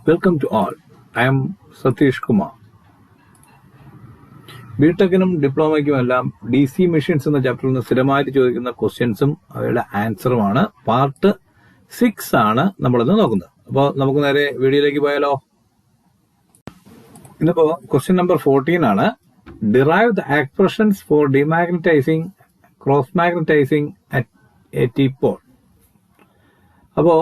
Welcome to all. I am Satish Kumar. ബിടെക്കിനും ഡിപ്ലോമയ്ക്കും എല്ലാം DC machines എന്ന ചാപ്റ്ററിൽ നിന്ന് സ്ഥിരമായിട്ട് ചോദിക്കുന്ന ക്വസ്റ്റ്യൻസും അവയുടെ ആൻസറുമാണ് പാർട്ട് 6 ആണ് നമ്മളിന്ന് നോക്കുന്നത്. അപ്പോൾ നമുക്ക് നേരെ വീഡിയോയിലേക്ക് പോയാലോ. ഇന്നിപ്പോ ക്വസ്റ്റ്യൻ നമ്പർ 14 ആണ്. Derive the expressions for demagnetising cross magnetising at a T pole. അപ്പോ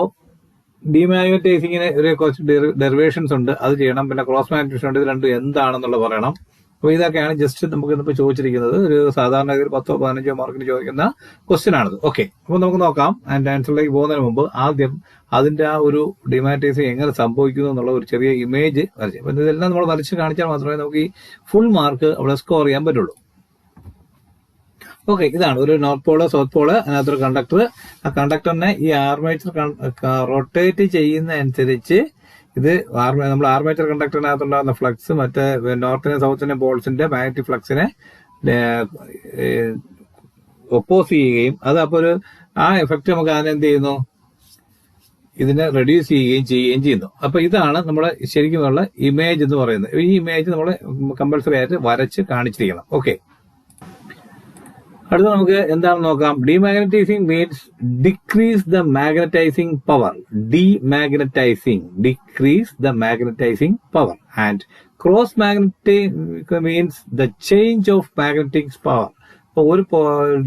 ഡിമാഗ്നറ്റൈസിങ്ങിന് ഒരു കുറച്ച് ഡെറിവേഷൻസ് ഉണ്ട്, അത് ചെയ്യണം. പിന്നെ ക്രോസ് മാഗ്നറ്റൈസേഷൻ ഉണ്ട്. ഇത് രണ്ടും എന്താണെന്നുള്ളത് പറയണം. അപ്പോൾ ഇതൊക്കെയാണ് ജസ്റ്റ് നമുക്ക് ഇന്നിപ്പോൾ ചോദിച്ചിരിക്കുന്നത്. ഒരു സാധാരണ 10-15 മാർക്കിന് ചോദിക്കുന്ന ക്വസ്റ്റ്യൻ ആണിത്. ഓക്കെ, അപ്പോൾ നമുക്ക് നോക്കാം. അതിന്റെ ആൻസറിലേക്ക് പോകുന്നതിന് മുമ്പ് ആദ്യം അതിന്റെ ആ ഒരു ഡിമാഗ്നറ്റൈസിങ് എങ്ങനെ സംഭവിക്കുന്നു എന്നുള്ള ഒരു ചെറിയ ഇമേജ് വരച്ചു. അപ്പോൾ ഇതെല്ലാം നമ്മൾ വരച്ച് കാണിച്ചാൽ മാത്രമേ നമുക്ക് ഈ ഫുൾ മാർക്ക് അവിടെ സ്കോർ ചെയ്യാൻ പറ്റുള്ളൂ. ഓക്കെ, ഇതാണ് ഒരു നോർത്ത് പോള് സൗത്ത് പോള്, അതിനകത്തൊരു കണ്ടക്ടർ. ആ കണ്ടക്ടറിനെ ഈ ആർമേച്ചർ റൊട്ടേറ്റ് ചെയ്യുന്ന അനുസരിച്ച് ഇത് നമ്മൾ ആർമേച്ചർ കണ്ടക്ടറിനകത്തുണ്ടാകുന്ന ഫ്ലക്സ് മറ്റേ നോർത്തിനെ സൗത്തിനെ പോൾസിന്റെ മാഗ്നറ്റിക് ഫ്ലക്സിനെ ഒപ്പോസ് ചെയ്യുകയും അത് അപ്പോൾ ഒരു ആ എഫക്ട് നമുക്ക് അതിനെന്ത് ചെയ്യുന്നു, ഇതിനെ റെഡ്യൂസ് ചെയ്യുകയും ചെയ്യുന്നു. അപ്പൊ ഇതാണ് നമ്മുടെ ശരിക്കുമുള്ള ഇമേജ് എന്ന് പറയുന്നത്. ഈ ഇമേജ് നമ്മൾ കമ്പൽസറി ആയിട്ട് വരച്ച് കാണിച്ചിരിക്കണം. ഓക്കെ, അടുത്ത നമുക്ക് എന്താണെന്ന് നോക്കാം. Demagnetising means decrease the magnetising power. Decrease the magnetising power. And cross magnetic means the change of magnetic power. അപ്പൊ ഒരു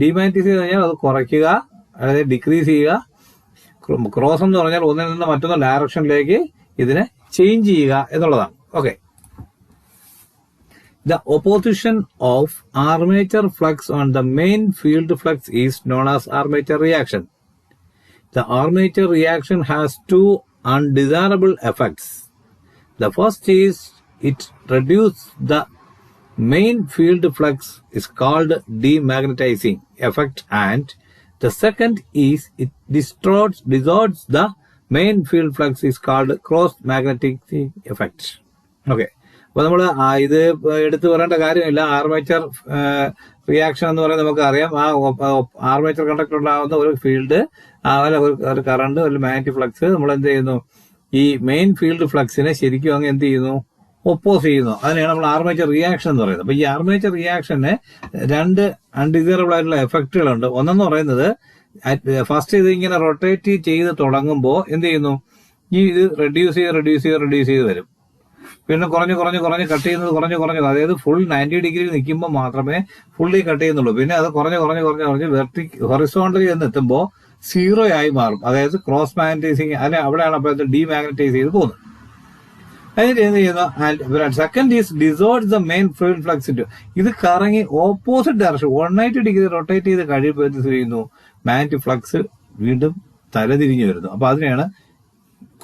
ഡിമാഗ്നറ്റൈസ് ചെയ്ത് കഴിഞ്ഞാൽ അത് കുറയ്ക്കുക, അതായത് ഡിക്രീസ് ചെയ്യുക. ക്രോസ് എന്ന് പറഞ്ഞാൽ ഒന്നിൽ നിന്ന് മറ്റൊന്ന് ഡയറക്ഷനിലേക്ക് ഇതിനെ ചേഞ്ച് ചെയ്യുക എന്നുള്ളതാണ്. Okay, the opposition of armature flux on the main field flux is known as armature reaction. The armature reaction has two undesirable effects. The first is it reduces the main field flux, is called demagnetizing effect, and the second is it distorts the main field flux, is called cross magnetizing effect. Okay, അപ്പൊ നമ്മൾ ഇത് എടുത്തു പറയേണ്ട കാര്യമില്ല. Armature reaction എന്ന് പറയുന്നത് നമുക്ക് അറിയാം. ആ ആർമേച്ചർ കണ്ടക്ടർ ഉണ്ടാകുന്ന ഒരു ഫീൽഡ്, ഒരു കറണ്ട്, ഒരു മാഗ്നറ്റിക് ഫ്ലക്സ് നമ്മൾ എന്ത് ചെയ്യുന്നു, ഈ മെയിൻ ഫീൽഡ് ഫ്ലക്സിനെ ശരിക്കും അങ്ങ് എന്ത് ചെയ്യുന്നു, ഒപ്പോസ് ചെയ്യുന്നു. അതിനെയാണ് നമ്മൾ ആർമേച്ചർ റിയാക്ഷൻ എന്ന് പറയുന്നത്. അപ്പൊ ഈ ആർമേച്ചർ റിയാക്ഷന് രണ്ട് അൺഡിസൈറബിൾ ആയിട്ടുള്ള എഫക്റ്റുകളുണ്ട്. ഒന്നെന്ന് പറയുന്നത് ഫസ്റ്റ് ഇത് ഇങ്ങനെ റൊട്ടേറ്റ് ചെയ്ത് തുടങ്ങുമ്പോൾ എന്ത് ചെയ്യുന്നു, ഈ ഇത് റെഡ്യൂസ് ചെയ്ത് വരും. പിന്നെ കുറഞ്ഞ് കട്ട് ചെയ്യുന്നത് കുറഞ്ഞ് അതായത് ഫുൾ 90 ഡിഗ്രി നിൽക്കുമ്പോൾ മാത്രമേ ഫുള്ളി കട്ട് ചെയ്യുന്നുള്ളൂ. പിന്നെ അത് കുറഞ്ഞ് ഹൊറിസോണ്ടലി എന്ന് എത്തുമ്പോൾ 0 ആയി മാറും. അതായത് ക്രോസ് മാഗ്നറ്റൈസിങ് അവിടെയാണ് അപ്പോൾ ഡിമാഗ്നറ്റൈസ് ചെയ്ത് പോകുന്നത്. അതിന് എന്ത് ചെയ്യുന്നു, second is dissolve the main field flux into. ഇത് കറങ്ങി ഓപ്പോസിറ്റ് ഡയറക്ഷൻ 180 ഡിഗ്രി റൊട്ടേറ്റ് ചെയ്ത് കഴിയുമ്പോൾ എന്ത് ചെയ്യുന്നു, മാഗ്നറ്റിക് ഫ്ലക്സ് വീണ്ടും തലതിരിഞ്ഞു വരുന്നു. അപ്പൊ അതിനെയാണ്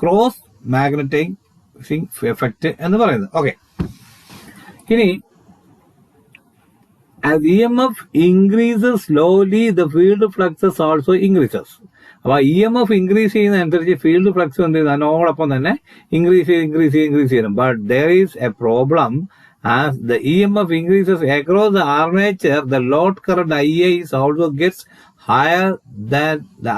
ക്രോസ് മാഗ്നറ്റൈസിങ് എഫക്റ്റ് എന്ന് പറയുന്നത്. ഓക്കെ, ഇനി as EMF increases slowly the field fluxes also increases. അപ്പൊ EMF ഇൻക്രീസ് ചെയ്യുന്ന അനുസരിച്ച് ഫീൽഡ് ഫ്ലക്സ് എന്ത് ചെയ്യുന്നു, അതിനോടൊപ്പം തന്നെ ഇൻക്രീസ് ചെയ്യണം. But there is a problem. As the EMF increases across the armature, the load current IA is also gets higher than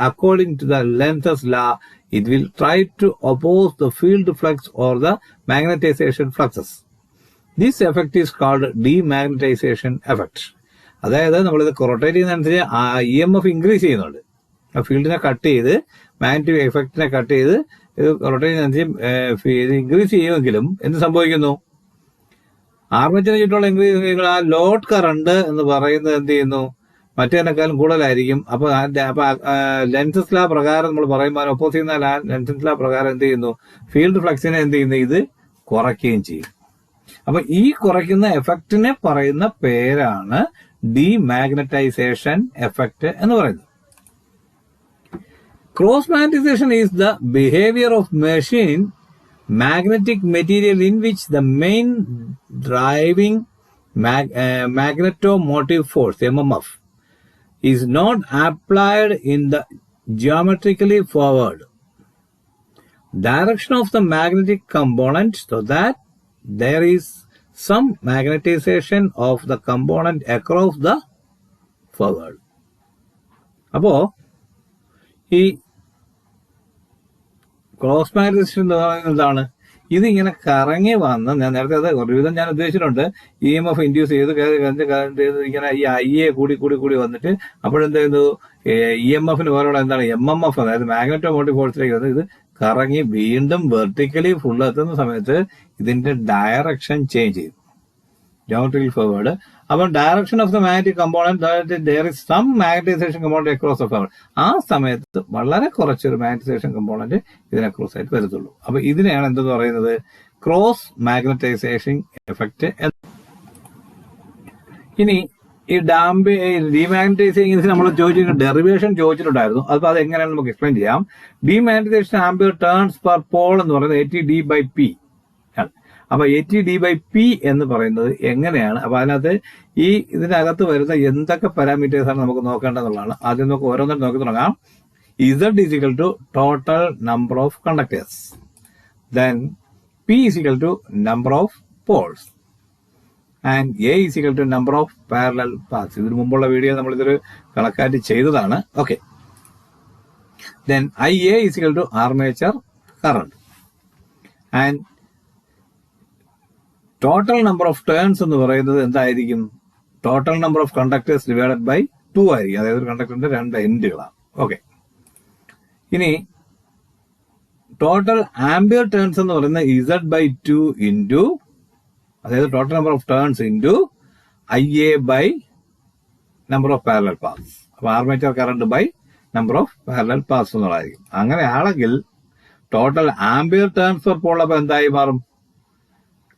according to the Lenz's law. It will try to oppose the field flux or the magnetization fluxes. This effect is called demagnetization effect. അതായത് നമ്മളിത് rotate ചെയ്യുന്നതനുസരിച്ച് EMF increase ചെയ്യുന്നുണ്ട്. ആ ഫീൽഡിനെ cut ചെയ്ത് magnetic എഫക്റ്റിനെ cut ചെയ്ത് ഇത് rotate ചെയ്യുന്നതനുസരിച്ച് ഇത് increase ചെയ്യുമെങ്കിലും എന്ത് സംഭവിക്കുന്നു, ആർമേച്ചറിന് ചുറ്റുമുള്ള ഇൻക്രീസ് ആ ലോഡ് കറണ്ട് എന്ന് പറയുന്നത് എന്ത് ചെയ്യുന്നു, മറ്റേതിനേക്കാളും കൂടുതലായിരിക്കും. അപ്പൊ ലെൻസസ് ലാ പ്രകാരം നമ്മൾ പറയുമ്പോൾ ഒപ്പോസ് ചെയ്യുന്ന ലെൻസസ് ലാ പ്രകാരം എന്ത് ചെയ്യുന്നു, ഫീൽഡ് ഫ്ലക്സിനെ എന്ത് ചെയ്യുന്നു, ഇത് കുറയ്ക്കുകയും ചെയ്യും. അപ്പൊ ഈ കുറയ്ക്കുന്ന എഫക്റ്റിനെ പറയുന്ന പേരാണ് ഡിമാഗ്നറ്റൈസേഷൻ എഫക്റ്റ് എന്ന് പറയുന്നത്. Cross magnetisation is the behaviour of machine magnetic material in which the main driving magnetomotive force MMF is not applied in the geometrically forward direction of the magnetic component, so that there is some magnetization of the component across the forward. അപ്പോ ഈ cross magnetisation എന്ന് പറയുന്നത് എന്താണ്, ഇതിങ്ങനെ കറങ്ങി വന്ന് ഞാൻ നേരത്തെ അത് ഒരുവിധം ഞാൻ ഉദ്ദേശിച്ചിട്ടുണ്ട്. EMF ഇൻഡ്യൂസ് ചെയ്ത് ഇങ്ങനെ ഈ IA കൂടി വന്നിട്ട് അപ്പോഴെന്ത് ചെയ്യുന്നു, EMFന് പോലുള്ള എന്താണ് MMF, അതായത് മാഗ്നറ്റോ മോട്ടീവ് ഫോഴ്സിലേക്ക് വന്ന് ഇത് കറങ്ങി വീണ്ടും വെർട്ടിക്കലി ഫുൾ എത്തുന്ന സമയത്ത് ഇതിന്റെ ഡയറക്ഷൻ ചേഞ്ച് ചെയ്യും, geometrically forward. അപ്പോൾ direction of the magnetic component there is some magnetisation component across the power. ആ സമയത്ത് വളരെ കുറച്ചൊരു മാഗ്നറ്റൈസേഷൻ കമ്പോണന്റ് ഇതിന് അക്രോസ് ആയിട്ട് വരത്തുള്ളൂ. അപ്പൊ ഇതിനെയാണ് എന്തെന്ന് പറയുന്നത്, ക്രോസ് മാഗ്നറ്റൈസേഷൻ എഫക്ട്. ഇനി ഈ ഡീമാഗ്നറ്റൈസിംഗ് നമ്മൾ ഡെറിവേഷൻ ചോദിച്ചിട്ടുണ്ടായിരുന്നു. അപ്പൊ അത് എങ്ങനെയാണ് നമുക്ക് എക്സ്പ്ലെയിൻ ചെയ്യാം. Demagnetisation ampere turns per pole എന്ന് പറയുന്നത് ATD/P ആണ്. അപ്പൊ ATD/P എന്ന് പറയുന്നത് എങ്ങനെയാണ്, അപ്പൊ അതിനകത്ത് ഇതിനകത്ത് വരുന്ന എന്തൊക്കെ പാരാമീറ്റേഴ്സ് ആണ് നമുക്ക് നോക്കേണ്ടതെന്നുള്ളതാണ്. ആദ്യം നമുക്ക് ഓരോന്നും നോക്കി തുടങ്ങാം. Z is equal to total number of conductors, then P is equal to number of poles, and A is equal to number of parallel paths. ഇതിനു മുമ്പുള്ള വീഡിയോ നമ്മൾ ഇതൊരു കണക്കാറ്റി ചെയ്തതാണ്. Okay, then IA is equal to armature current, and total number of turns എന്ന് പറയുന്നത് എന്തായിരിക്കും, total number of conductors divided by 2 ആയിരിക്കും. അതായത് ഒരു കണ്ടക്ടറിന്റെ 2 എൻഡുകളാണ്. ഓക്കെ, ഇനി ടോട്ടൽ ആംബിയർ ടേൺസ് എന്ന് പറയുന്നത് Z/2 ഇൻറ്റു, അതായത് total number of turns into IA by number of parallel paths. അപ്പൊ armature current by number of parallel paths എന്നുള്ളതായിരിക്കും. അങ്ങനെയാണെങ്കിൽ total ampere turns per pole അപ്പൊ എന്തായി മാറും,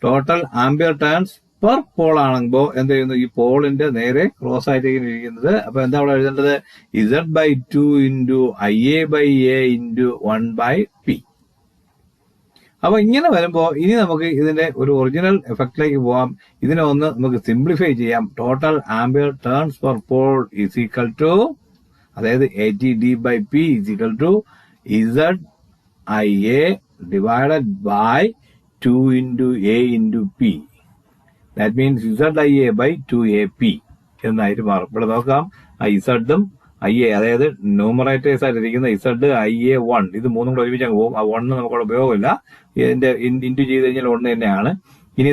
total ampere turns per pole ആണെങ്കിലോ എന്ത് ചെയ്യുന്നു, ഈ പോളിന്റെ നേരെ ക്രോസ് ആയിട്ടേക്ക് ഇരിക്കുന്നത്. അപ്പൊ എന്താ അവിടെ എഴുതേണ്ടത്, Z/2 into IA/A into 1/P. അപ്പൊ ഇങ്ങനെ വരുമ്പോ ഇനി നമുക്ക് ഇതിന്റെ ഒരു ഒറിജിനൽ എഫക്റ്റിലേക്ക് പോവാം. ഇതിനെ ഒന്ന് നമുക്ക് സിംപ്ലിഫൈ ചെയ്യാം. Total ampere turns per pole is equal to, അതായത് ATD/P is equal to ZIA divided by 2 into A into P. That means ZIA by 2AP എന്നായിട്ട് മാറും. ഇവിടെ നോക്കാം, Z ഉം IA, അതായത് ന്യൂമറേറ്റേഴ്സ് ആയിട്ടിരിക്കുന്ന ZIA1, ഇത് മൂന്നും കൂടെ ഒരുമിച്ച് അങ്ങ് പോകും. ആ 1 നമുക്കവിടെ ഉപയോഗമില്ല, ഇതിന്റെ ഇൻറ്റു ചെയ്ത് കഴിഞ്ഞാൽ 1 തന്നെയാണ്. ഇനി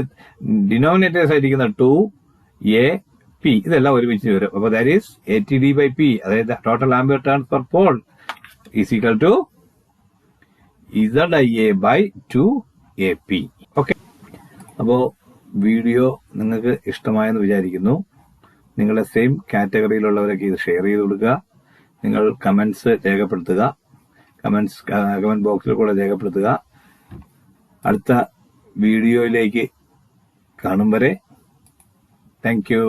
ഡിനോമിനേറ്റേഴ്സ് ആയിരിക്കുന്ന 2AP, ഇതെല്ലാം ഒരുമിച്ച് വരും. അപ്പൊ ദാറ്റ് ഈസ് ATD/P, അതായത് total ampere turns per pole is equal to ZIA by 2AP. Okay, അപ്പോ വീഡിയോ നിങ്ങൾക്ക് ഇഷ്ടമായെന്ന് വിചാരിക്കുന്നു. നിങ്ങളുടെ സെയിം കാറ്റഗറിയിലുള്ളവരൊക്കെ ഇത് ഷെയർ ചെയ്ത് കൊടുക്കുക. നിങ്ങൾ കമന്റ്സ് രേഖപ്പെടുത്തുക, കമന്റ് ബോക്സിൽ കൂടെ രേഖപ്പെടുത്തുക. അടുത്ത വീഡിയോയിലേക്ക് കാണും വരെ താങ്ക് യു.